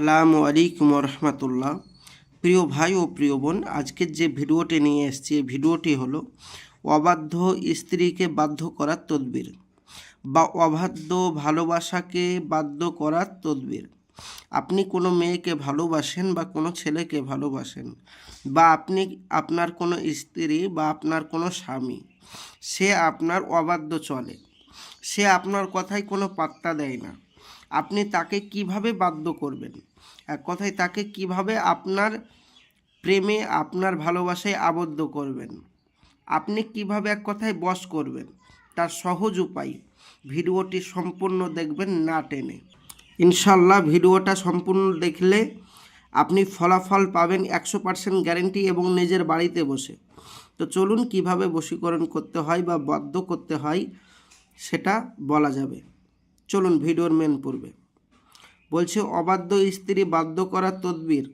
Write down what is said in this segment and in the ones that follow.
আসসালামু আলাইকুম রহমতুল্লাহ। প্রিয় ভাই ও প্রিয় বোন, আজকের যে ভিডিওটি নিয়ে এসেছি এই ভিডিওটি হলো অবাধ্য স্ত্রীকে বাধ্য করার তদবির বা অবাধ্য ভালোবাসাকে বাধ্য করার তদবির। আপনি কোনো মেয়েকে ভালোবাসেন বা কোনো ছেলেকে ভালোবাসেন, বা আপনি আপনার কোনো স্ত্রী বা আপনার কোনো স্বামী, সে আপনার অবাধ্য চলে, সে আপনার কথায় কোনো পাত্তা দেয় না। আপনি তাকে কিভাবে বাধ্য করবেন? এক কথায় তাকে কিভাবে আপনার প্রেমে, আপনার ভালোবাসায় আবদ্ধ করবেন? আপনি কিভাবে এক কথায় বশ করবেন? তার সহজ উপায়। ভিডিওটি সম্পূর্ণ দেখবেন, না টেনে। ইনশাল্লাহ ভিডিওটা সম্পূর্ণ দেখলে আপনি ফলাফল পাবেন 100% গ্যারেন্টি, এবং নিজের বাড়িতে বসে। তো চলুন কিভাবে বশীকরণ করতে হয় বা বাধ্য করতে হয় সেটা বলা যাবে। চলুন ভিডিওর মেন পূর্বে বলছে অবাধ্য স্ত্রী বাধ্য করার তদবির।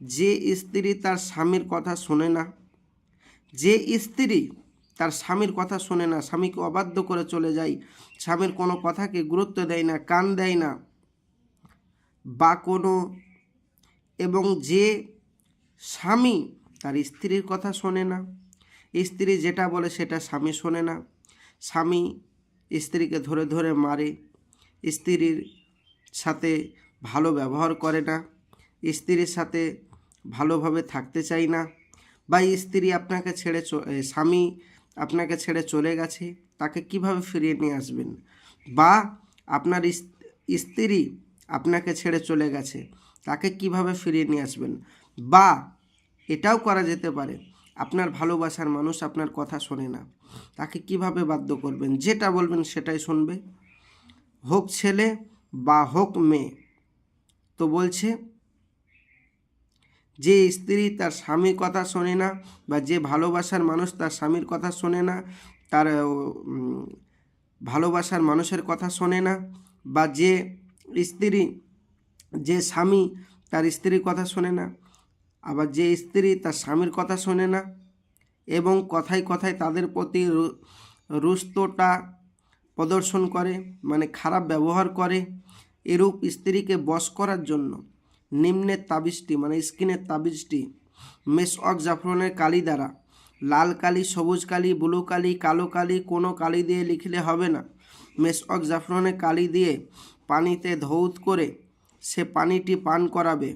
যে স্ত্রী তার স্বামীর কথা শোনে না, যে স্ত্রী তার স্বামীর কথা শোনে না, স্বামীকে অবাধ্য করে চলে যায়, স্বামীর কোনো কথাকে গুরুত্ব দেয় না, কান দেয় না, বা কোনো, এবং যে স্বামী তার স্ত্রীর কথা শোনে না, স্ত্রী যেটা বলে সেটা স্বামী শোনে না, স্বামী স্ত্রীকে ধরে ধরে মারে, স্ত্রীর সাথে ভালো ব্যবহার করে না, স্ত্রীর সাথে ভালোভাবে থাকতে চায় না, বা স্ত্রী আপনাকে ছেড়ে স্বামী আপনাকে ছেড়ে চলে গেছে, তাকে কিভাবে ফিরিয়ে নিয়ে আসবেন? বা আপনার স্ত্রী আপনাকে ছেড়ে চলে গেছে, তাকে কিভাবে ফিরিয়ে নিয়ে আসবেন? বা এটাও করা যেতে পারে, আপনার ভালোবাসার মানুষ আপনার কথা শোনে না, তাকে কিভাবে বাধ্য করবেন? যেটা বলবেন সেটাই শুনবে, হোক ছেলে বা হোক মেয়ে। তো বলছে যে স্ত্রী তার স্বামীর কথা শোনে না, বা যে ভালোবাসার মানুষ তার স্বামীর কথা শোনে না, তার ভালোবাসার মানুষের কথা শোনে না, বা যে স্ত্রী, যে স্বামী তার স্ত্রীর কথা শোনে না, আবার যে স্ত্রী তার স্বামীর কথা শোনে না, এবং কথায় কথায় তাদের প্রতি রুষ্টতা প্রদর্শন করে, মানে খারাপ ব্যবহার করে, এরূপ স্ত্রীকে বশ করার জন্য নিম্নের তাবিজটি, মানে স্কিনের তাবিজটি মেসওয়াক জাফরানের কালি দ্বারা, লাল কালি, সবুজ কালি, ব্লু কালি, কালো কালি, কোনো কালি দিয়ে লিখলে হবে না, মেসওয়াক জাফরানের কালি দিয়ে পানিতে ধৌত করে সে পানিটি পান করাবে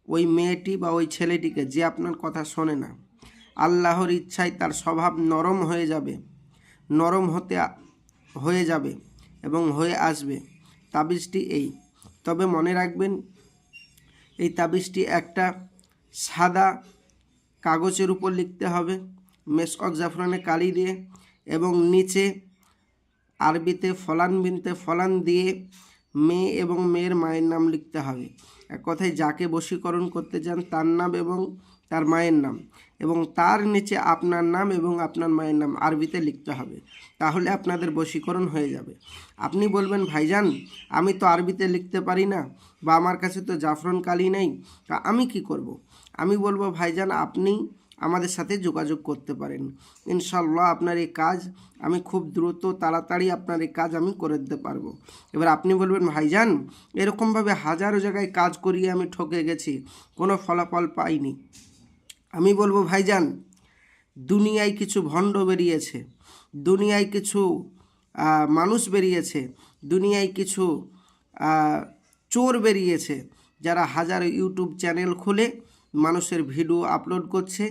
ওই মেয়েটি বা ওই ছেলেটিকে, যে আপনার কথা শোনে না। আল্লাহর ইচ্ছায় তার স্বভাব নরম হয়ে যাবে, নরম হয়ে যাবে এবং হয়ে আসবে। তাবিজটি এই। তবে মনে রাখবেন, এই তাবিজটি একটা সাদা কাগজের উপর লিখতে হবে মেসওয়াক জাফরানের কালি দিয়ে, এবং নিচে আরবিতে ফলান বিনতে ফলান দিয়ে মেয়ে এবং মেয়ের মায়ের নাম লিখতে হবে। এক কথায় যাকে বশীকরণ করতে চান তার নাম এবং তার মায়ের নাম, এবং তার নিচে আপনার নাম এবং আপনার মায়ের নাম আরবিতে লিখতে হবে। তাহলে আপনাদের বশীকরণ হয়ে যাবে। আপনি বলবেন, ভাইজান আমি তো আরবিতে লিখতে পারি না, বা আমার কাছে তো জাফরান কালি নেই, তা আমি কি করব? আমি বলবো, ভাইজান আপনি আমাদের সাথে যোগাযোগ করতে পারেন। ইনশাল্লাহ আপনার এই কাজ আমি খুব দ্রুত তাড়াতাড়ি আপনার এই কাজ আমি করে দিতে পারবো। এবার আপনি বলবেন, ভাইজান এরকমভাবে হাজারো জায়গায় কাজ করিয়ে আমি ঠকে গেছি, কোনো ফলাফল পাইনি। আমি বলবো, ভাইজান দুনিয়ায় কিছু ভণ্ড বেরিয়েছে, দুনিয়ায় কিছু মানুষ বেরিয়েছে, দুনিয়ায় কিছু চোর বেরিয়েছে, যারা হাজারো ইউটিউব চ্যানেল খুলে মানুষের ভিডিও আপলোড করছে,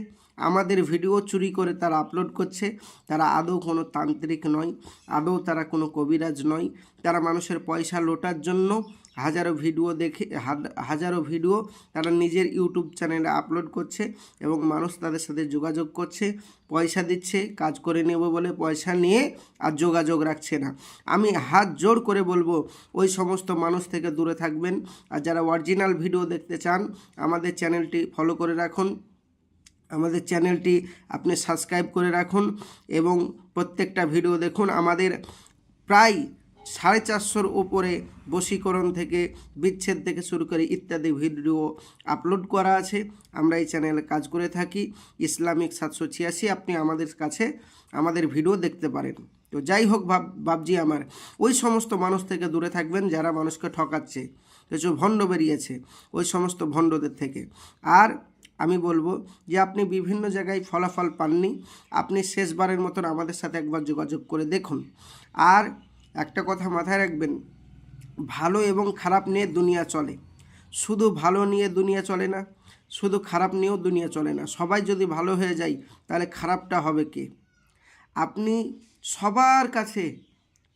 আমাদের ভিডিও চুরি করে তারা আপলোড করছে। তারা আদৌ কোনো তান্ত্রিক নয়, আদৌ তারা কোনো কবিরাজ নয়, তারা মানুষের পয়সা লোটার জন্য হাজারো ভিডিও দেখে, হাজারো ভিডিও তারা নিজের ইউটিউব চ্যানেলে আপলোড করছে, এবং মানুষ তাদের সাথে যোগাযোগ করছে, পয়সা দিচ্ছে, কাজ করে নেব বলে পয়সা নিয়ে আর যোগাযোগ রাখছে না। আমি হাত জোড় করে বলবো, ওই সমস্ত মানুষ থেকে দূরে থাকবেন। আর যারা অরিজিনাল ভিডিও দেখতে চান, আমাদের চ্যানেলটি ফলো করে রাখুন, আমাদের চ্যানেলটি আপনি সাবস্ক্রাইব করে রাখুন, এবং প্রত্যেকটা ভিডিও দেখুন। আমাদের প্রায় 450-র উপরে বশীকরণ থেকে, বিচ্ছেদ থেকে শুরু করে ইত্যাদি ভিডিও আপলোড করা আছে। আমরা এই চ্যানেলে কাজ করে থাকি। ইসলামিক 786, আপনি আমাদের কাছে আমাদের ভিডিও দেখতে পারেন। তো যাই হোক বাবজি আমার, ওই সমস্ত মানুষ থেকে দূরে থাকবেন যারা মানুষকে ঠকাচ্ছে। তো কিছু ভণ্ড বেরিয়েছে ওই সমস্ত ভণ্ডদের থেকে। আর আমি বলবো যে আপনি বিভিন্ন জায়গায় ফলাফল পাননি, আপনি শেষবারের মতন আমাদের সাথে একবার যোগাযোগ করে দেখুন। আর একটা কথা মাথায় রাখবেন, ভালো এবং খারাপ নিয়ে দুনিয়া চলে, শুধু ভালো নিয়ে দুনিয়া চলে না, শুধু খারাপ নিয়েও দুনিয়া চলে না। সবাই যদি ভালো হয়ে যায় তাহলে খারাপটা হবে কে? আপনি সবার কাছে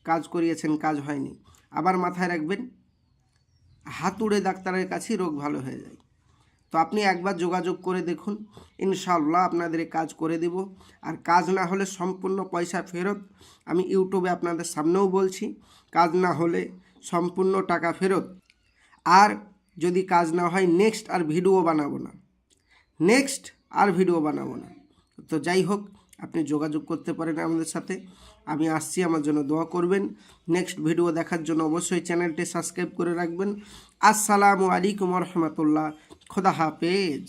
কাজ করিয়েছেন, কাজ হয়নি। আবার মাথায় রাখবেন, হাতুড়ে ডাক্তারের কাছেই রোগ ভালো হয়ে যায়। তো আপনি একবার যোগাযোগ করে দেখুন, ইনশাআল্লাহ আপনাদের কাজ করে দেব। আর কাজ না হলে সম্পূর্ণ পয়সা ফেরত। আমি ইউটিউবে আপনাদের সামনেও বলছি, কাজ না হলে সম্পূর্ণ টাকা ফেরত। আর যদি কাজ না হয় নেক্সট আর ভিডিও বানাবো না। তো যাই হোক, আপনি যোগাযোগ করতে পারেন আমাদের সাথে। আমি আসছি, আমার জন্য দোয়া করবেন। নেক্সট ভিডিও দেখার জন্য অবশ্যই চ্যানেলটি সাবস্ক্রাইব করে রাখবেন। আসসালামু আলাইকুম রহমতুল্লাহ। খোদা হাফেজ।